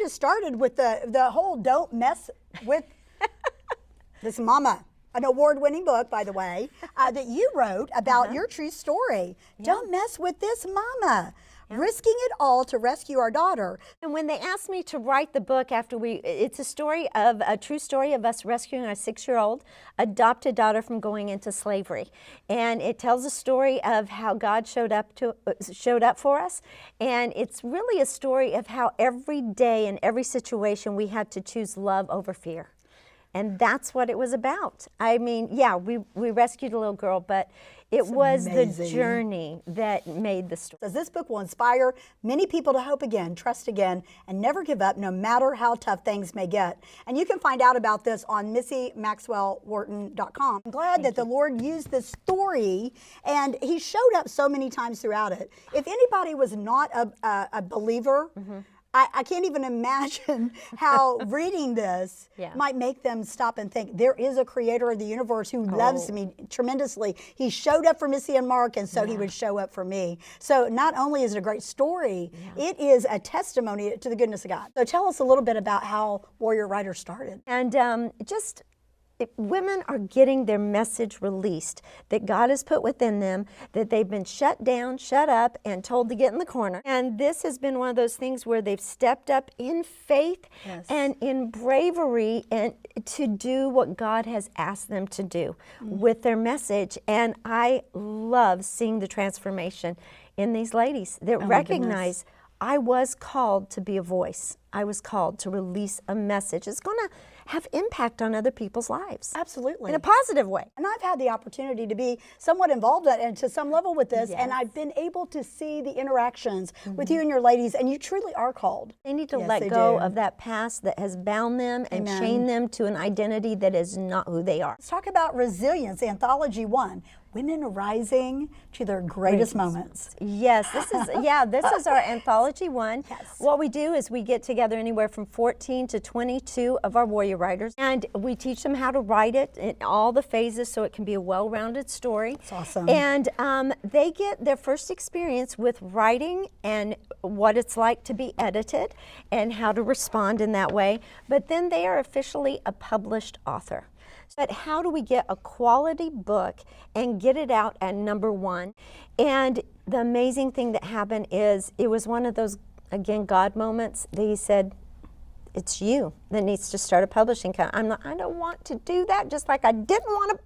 it started with the whole don't mess with this mama. An award-winning book, by the way, that you wrote about your true story. Yeah. Don't mess with this mama. Yeah. Risking it all to rescue our daughter. And when they asked me to write the book it's a true story of us rescuing our 6-year-old adopted daughter from going into slavery. And it tells a story of how God showed up for us. And it's really a story of how every day in every situation we had to choose love over fear. And that's what it was about. I mean, yeah, we rescued a little girl, but it was the journey that made the story. This book will inspire many people to hope again, trust again, and never give up no matter how tough things may get. And you can find out about this on MissyMaxwellWharton.com. I'm glad that the Lord used this story, and He showed up so many times throughout it. If anybody was not a believer, I can't even imagine how reading this might make them stop and think, there is a creator of the universe who loves me tremendously. He showed up for Missy and Mark, and so He would show up for me. So not only is it a great story, it is a testimony to the goodness of God. So tell us a little bit about how Warrior Writer started. And women are getting their message released that God has put within them, that they've been shut down, shut up, and told to get in the corner. And this has been one of those things where they've stepped up in faith and in bravery and to do what God has asked them to do with their message. And I love seeing the transformation in these ladies that recognize I was called to be a voice. I was called to release a message. It's going to have impact on other people's lives. Absolutely. In a positive way. And I've had the opportunity to be somewhat involved and to some level with this, and I've been able to see the interactions with you and your ladies, and you truly are called. They need to let go of that past that has bound them and chained them to an identity that is not who they are. Let's talk about Resilience, Anthology 1. Women rising to their greatest moments. Yes, this is our Anthology 1. What we do is we get together anywhere from 14 to 22 of our Warrior Writers, and we teach them how to write it in all the phases so it can be a well-rounded story. That's awesome. And they get their first experience with writing and what it's like to be edited and how to respond in that way. But then they are officially a published author. But how do we get a quality book and get it out at #1? And the amazing thing that happened is it was one of those, again, God moments that He said, it's you that needs to start a publishing company. I don't want to do that, just like I didn't want to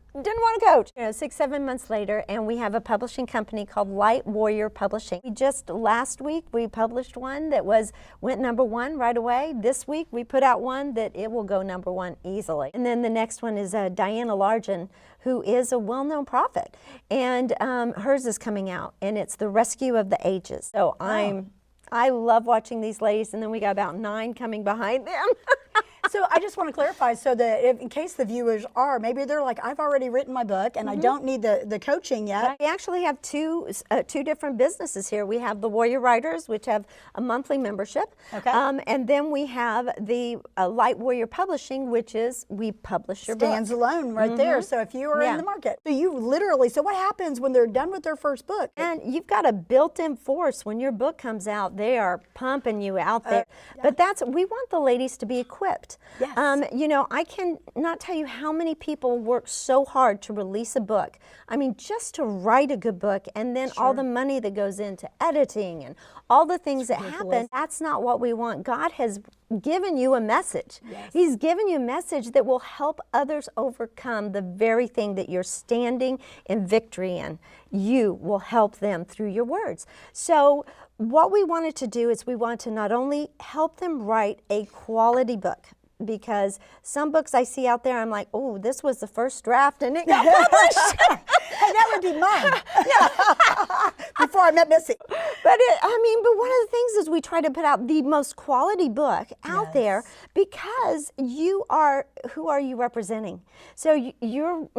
coach. 6-7 months later, and we have a publishing company called Light Warrior Publishing. Last week we published one that went #1 right away. This week we put out one that it will go #1 easily. And then the next one is Diana Largen, who is a well-known prophet, and hers is coming out, and it's The Rescue of the Ages. So I love watching these ladies, and then we got about 9 coming behind them. So I just want to clarify so that in case the viewers maybe they're like, I've already written my book and I don't need the coaching yet. We actually have two different businesses here. We have the Warrior Writers, which have a monthly membership. And then we have the Light Warrior Publishing, which is we publish your book. Stands alone right there. So if you are in the market, so what happens when they're done with their first book? And you've got a built-in force. When your book comes out, they are pumping you out there. But we want the ladies to be equipped. Yes. I can not tell you how many people work so hard to release a book. I mean, just to write a good book, and then all the money that goes into editing and all the things that happen, that's not what we want. God has given you a message. He's given you a message that will help others overcome the very thing that you're standing in victory in. You will help them through your words. So what we wanted to do is we want to not only help them write a quality book, because some books I see out there, I'm like, oh, this was the first draft and it got published. Hey, that would be mine. Before I met Missy. But one of the things is we try to put out the most quality book out there, because who are you representing? So you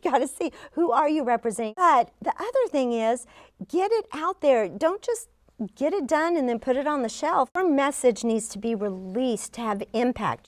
got to see, who are you representing? But the other thing is, get it out there. Don't just get it done and then put it on the shelf. Our message needs to be released to have impact.